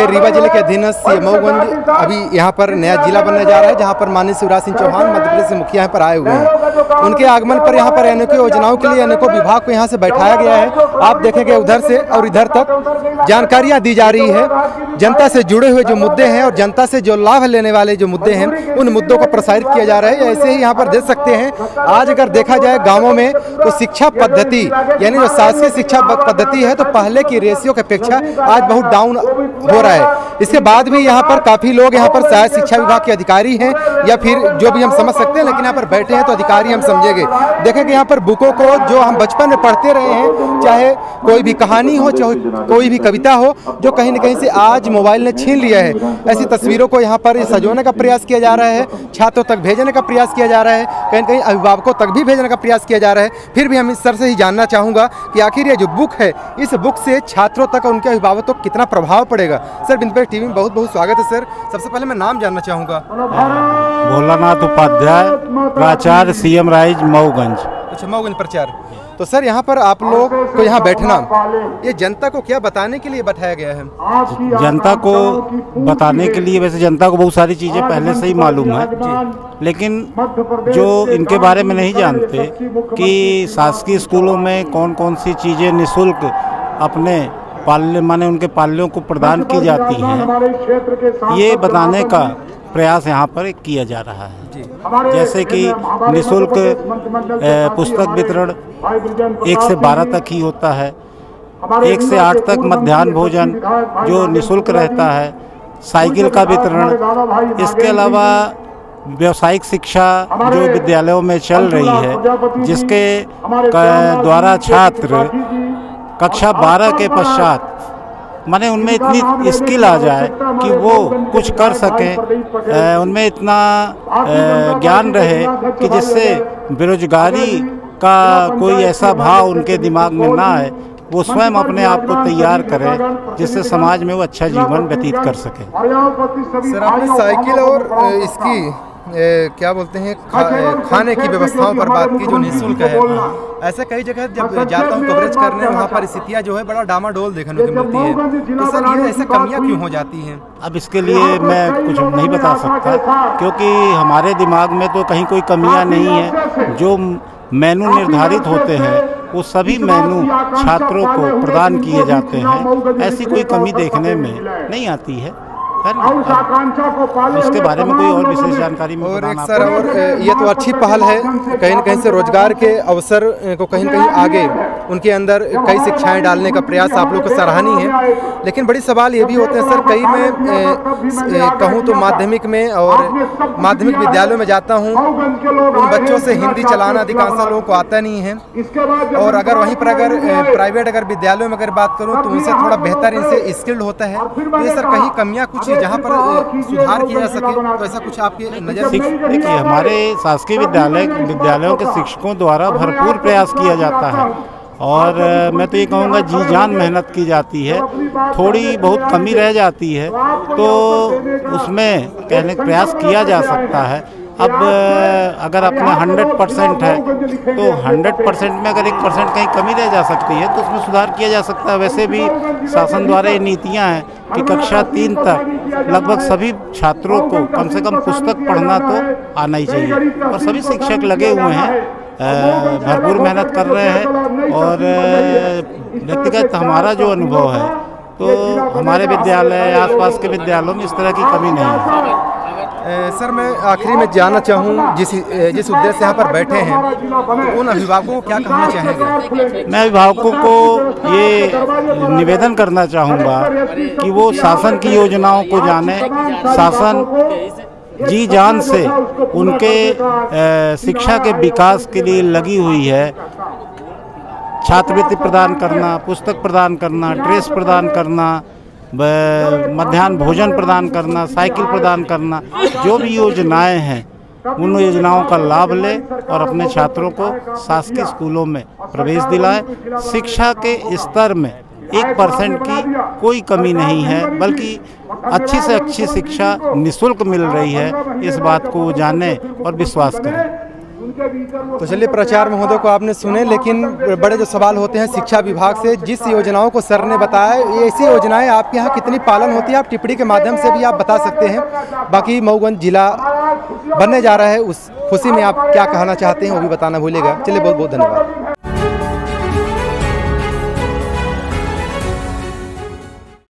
ये रीवा जिले के अधीनस्थ मऊगंज अभी यहाँ पर नया जिला बनने जा रहा है, जहाँ पर माननीय शिवराज सिंह चौहान मध्य प्रदेश से मुखिया यहाँ पर आए हुए हैं। उनके आगमन पर यहाँ पर अनेकों योजनाओं के लिए अनेकों विभाग को यहाँ से बैठाया गया है। आप देखेंगे उधर से और इधर तक जानकारियाँ दी जा रही है। जनता से जुड़े हुए जो मुद्दे हैं और जनता से जो लाभ लेने वाले जो मुद्दे हैं उन मुद्दों को प्रसारित किया जा रहा है। ऐसे ही यहाँ पर देख सकते हैं, आज अगर देखा जाए गाँवों में तो शिक्षा पद्धति यानी जो शासकीय शिक्षा पद्धति है तो पहले की रेशियो की अपेक्षा आज बहुत डाउन हो रहा है। इसके बाद भी यहाँ पर काफ़ी लोग यहाँ पर शायद शिक्षा विभाग के अधिकारी हैं या फिर जो भी हम समझ सकते हैं, लेकिन यहाँ पर बैठे हैं तो अधिकारी हम समझेंगे। देखेंगे यहाँ पर बुकों को जो हम बचपन में पढ़ते रहे हैं, चाहे कोई भी कहानी हो चाहे कोई भी कविता हो, जो कहीं न कहीं से आज मोबाइल ने छीन लिया है। ऐसी तस्वीरों को यहाँ पर सजोने का प्रयास किया जा रहा है, छात्रों तक भेजने का प्रयास किया जा रहा है, कहीं न कहीं अभिभावकों तक भी भेजने का प्रयास किया जा रहा है। फिर भी हम इस सर से ही जानना चाहूँगा कि आखिर ये जो बुक है, इस बुक से छात्रों तक और उनके अभिभावकों को कितना प्रभाव पड़ेगा। सर, बिंदुपेट टीवी में बहुत बहुत स्वागत है। सर, सबसे पहले मैं नाम जानना चाहूँगा। भोलानाथ उपाध्याय, प्राचार्य CM राइज मऊगंज। अच्छा, मऊगंज प्रचार। तो सर, यहाँ पर आप लोग को यहाँ बैठना ये जनता को क्या बताने के लिए बैठाया गया है? जनता को बताने के लिए, वैसे जनता को बहुत सारी चीज़ें पहले से ही मालूम है, लेकिन जो इनके बारे में नहीं जानते कि शासकीय स्कूलों में कौन कौन सी चीज़ें निःशुल्क अपने पाल्य माने उनके पाल्यों को प्रदान की जाती हैं, ये बताने का प्रयास यहाँ पर किया जा रहा है। जैसे कि निःशुल्क पुस्तक वितरण 1 से 12 तक ही होता है, 1 से 8 तक मध्याह्न भोजन जो निःशुल्क रहता है, साइकिल का वितरण, इसके अलावा व्यावसायिक शिक्षा जो विद्यालयों में चल रही है, जिसके द्वारा छात्र कक्षा 12 के पश्चात माने उनमें इतनी स्किल आ जाए कि वो कुछ कर सकें, उनमें इतना ज्ञान रहे कि जिससे बेरोजगारी का कोई ऐसा भाव उनके दिमाग में ना आए, वो स्वयं अपने आप को तैयार करें जिससे समाज में वो अच्छा जीवन व्यतीत कर सके। सर, आपने साइकिल और इसकी क्या बोलते हैं खाने की व्यवस्थाओं पर बात की जो निःशुल्क है। ऐसा कई जगह जब जाता हूँ कवरेज करने, वहाँ पर स्थितियाँ जो है बड़ा डामाडोल देखने को मिलती है। तो सर, ये ऐसा कमियाँ क्यों हो जाती हैं? अब इसके लिए मैं कुछ नहीं बता सकता, क्योंकि हमारे दिमाग में तो कहीं कोई कमियाँ नहीं है। जो मेनू निर्धारित होते हैं वो सभी मेनू छात्रों को प्रदान किए जाते हैं, ऐसी कोई कमी देखने में नहीं आती है। इसके बारे में कोई और विशेष जानकारी में और एक सर, और ये तो अच्छी पहल है, कहीं न कहीं से रोजगार के अवसर को कहीं न कहीं आगे उनके अंदर कई शिक्षाएं डालने का प्रयास आप लोग को सराहनीय है। लेकिन बड़ी सवाल ये भी होते हैं सर, कई मैं कहूँ तो माध्यमिक में और माध्यमिक विद्यालयों में जाता हूँ, उन बच्चों से हिंदी चलाना अधिकांश लोगों को आता नहीं है। और अगर वहीं पर अगर प्राइवेट अगर विद्यालयों में अगर बात करूँ तो उनसे थोड़ा बेहतर इनसे स्किल्ड होता है। तो ये सर कहीं कमियाँ कुछ जहाँ पर सुधार किया जा सके, तो ऐसा कुछ आपके नजर? देखिए, हमारे शासकीय विद्यालयों के शिक्षकों द्वारा भरपूर प्रयास किया जाता है और मैं तो ये कहूँगा जी जान मेहनत की जाती है। थोड़ी बहुत कमी रह जाती है तो उसमें कहने का प्रयास किया जा सकता है। अब अगर अपना 100% है तो 100% में अगर 1% कहीं कमी रह जा सकती है तो उसमें सुधार किया जा सकता है। वैसे भी शासन द्वारा ये नीतियाँ हैं कि कक्षा 3 तक लगभग सभी छात्रों को कम से कम पुस्तक पढ़ना तो आना ही चाहिए, और सभी शिक्षक लगे हुए हैं, भरपूर मेहनत कर रहे हैं। और व्यक्तिगत हमारा जो अनुभव है तो हमारे विद्यालय आसपास के विद्यालयों में इस तरह की कमी नहीं है। सर, मैं आखिरी में जानना चाहूँ, जिस उद्देश्य से यहाँ पर बैठे हैं, तो उन अभिभावकों को क्या कहना चाहेंगे? मैं अभिभावकों को ये निवेदन करना चाहूँगा कि वो शासन की योजनाओं को जाने। शासन जी जान से उनके शिक्षा के विकास के लिए लगी हुई है। छात्रवृत्ति प्रदान करना, पुस्तक प्रदान करना, ड्रेस प्रदान करना, मध्याह्न भोजन प्रदान करना, साइकिल प्रदान करना, जो भी योजनाएं हैं उन योजनाओं का लाभ ले और अपने छात्रों को शासकीय स्कूलों में प्रवेश दिलाए। शिक्षा के स्तर में 1% की कोई कमी नहीं है, बल्कि अच्छी से अच्छी शिक्षा निःशुल्क मिल रही है। इस बात को जाने और विश्वास करें। तो चलिए प्राचार्य महोदय को आपने सुने, लेकिन बड़े जो सवाल होते हैं शिक्षा विभाग से, जिस योजनाओं को सर ने बताया, ये ऐसी योजनाएं आपके यहाँ कितनी पालन होती है, आप टिप्पणी के माध्यम से भी आप बता सकते हैं। बाकी मऊगंज जिला बनने जा रहा है, उस खुशी में आप क्या कहना चाहते हैं वो भी बताना भूलेगा। चलिए बहुत बहुत धन्यवाद।